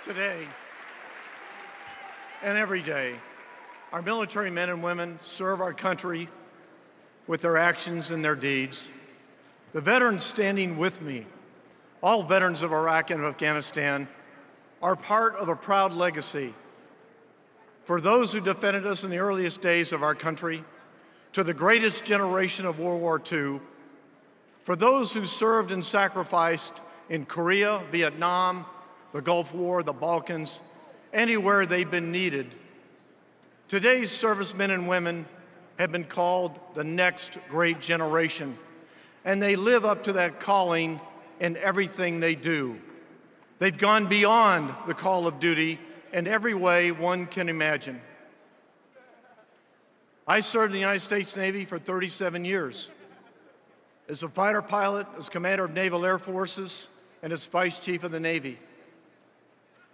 Today and every day, our military men and women serve our country with their actions and their deeds. The veterans standing with me, all veterans of Iraq and Afghanistan, are part of a proud legacy. For those who defended us in the earliest days of our country, to the greatest generation of World War II, for those who served and sacrificed in Korea, Vietnam, the Gulf War, the Balkans, anywhere they've been needed. Today's servicemen and women have been called the next great generation, and they live up to that calling in everything they do. They've gone beyond the call of duty in every way one can imagine. I served in the United States Navy for 37 years. As a fighter pilot, as commander of Naval Air Forces, and as Vice Chief of the Navy.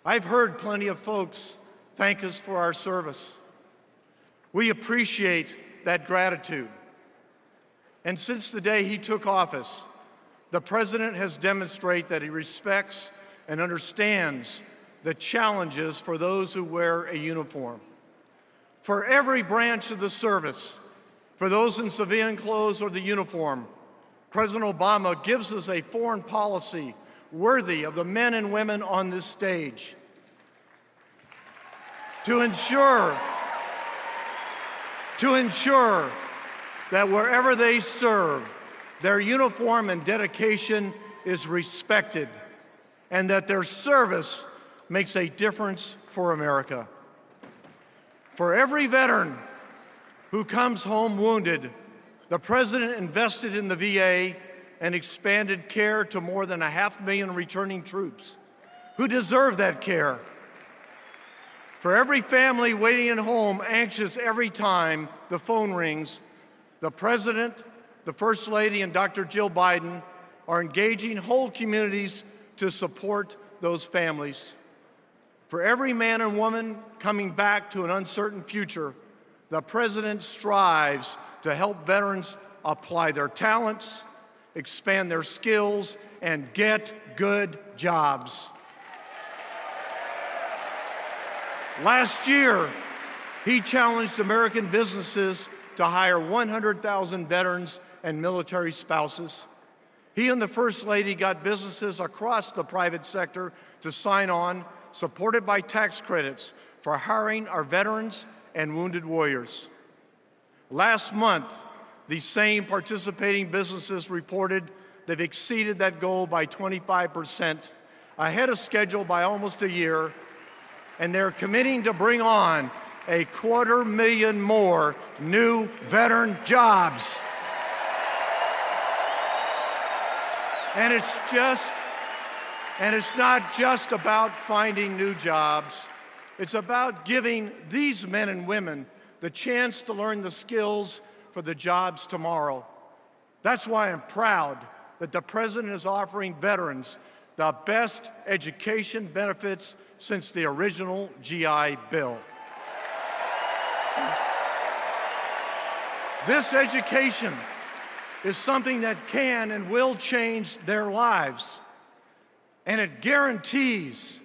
I've heard plenty of folks thank us for our service. We appreciate that gratitude. And since the day he took office, the President has demonstrated that he respects and understands the challenges for those who wear a uniform. For every branch of the service, for those in civilian clothes or the uniform, President Obama gives us a foreign policy worthy of the men and women on this stage to ensure that wherever they serve, their uniform and dedication is respected and that their service makes a difference for America. For every veteran who comes home wounded, the President invested in the VA and expanded care to more than 500,000 returning troops who deserve that care. For every family waiting at home, anxious every time the phone rings, the President, the First Lady, and Dr. Jill Biden are engaging whole communities to support those families. For every man and woman coming back to an uncertain future, the President strives to help veterans apply their talents, expand their skills, and get good jobs. Last year, he challenged American businesses to hire 100,000 veterans and military spouses. He and the First Lady got businesses across the private sector to sign on, supported by tax credits for hiring our veterans and wounded warriors. Last month, these same participating businesses reported they've exceeded that goal by 25%, ahead of schedule by almost a year, and they're committing to bring on 250,000 more new veteran jobs. And it's not just about finding new jobs. It's about giving these men and women the chance to learn the skills for the jobs tomorrow. That's why I'm proud that the President is offering veterans the best education benefits since the original GI Bill. This education is something that can and will change their lives, and it guarantees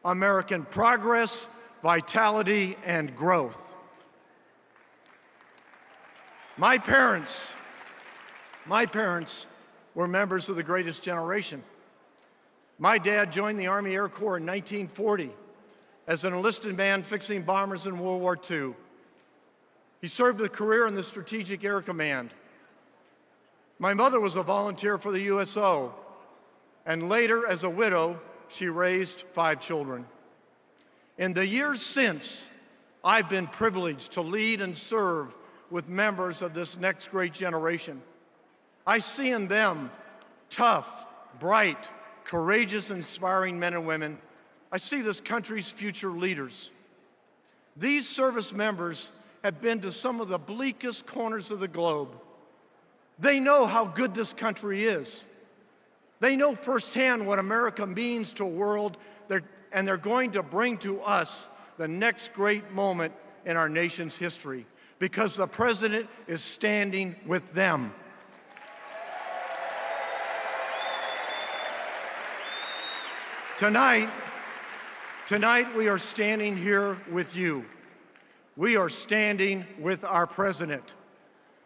American progress, vitality, and growth. My parents were members of the greatest generation. My dad joined the Army Air Corps in 1940 as an enlisted man fixing bombers in World War II. He served a career in the Strategic Air Command. My mother was a volunteer for the USO, and later, as a widow, she raised 5 children. In the years since, I've been privileged to lead and serve with members of this next great generation. I see in them tough, bright, courageous, inspiring men and women. I see this country's future leaders. These service members have been to some of the bleakest corners of the globe. They know how good this country is. They know firsthand what America means to a world, and they're going to bring to us the next great moment in our nation's history, because the President is standing with them. Tonight, Tonight, we are standing here with you. We are standing with our president.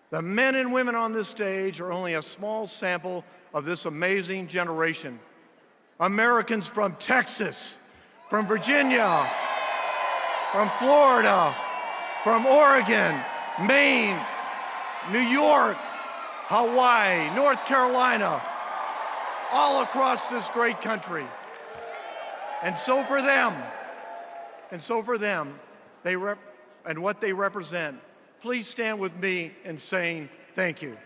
The men and women on this stage are only a small sample of this amazing generation. Americans from Texas, from Virginia, from Florida, from Oregon, Maine, New York, Hawaii, North Carolina, all across this great country. And so for them, and what they represent, please stand with me in saying thank you.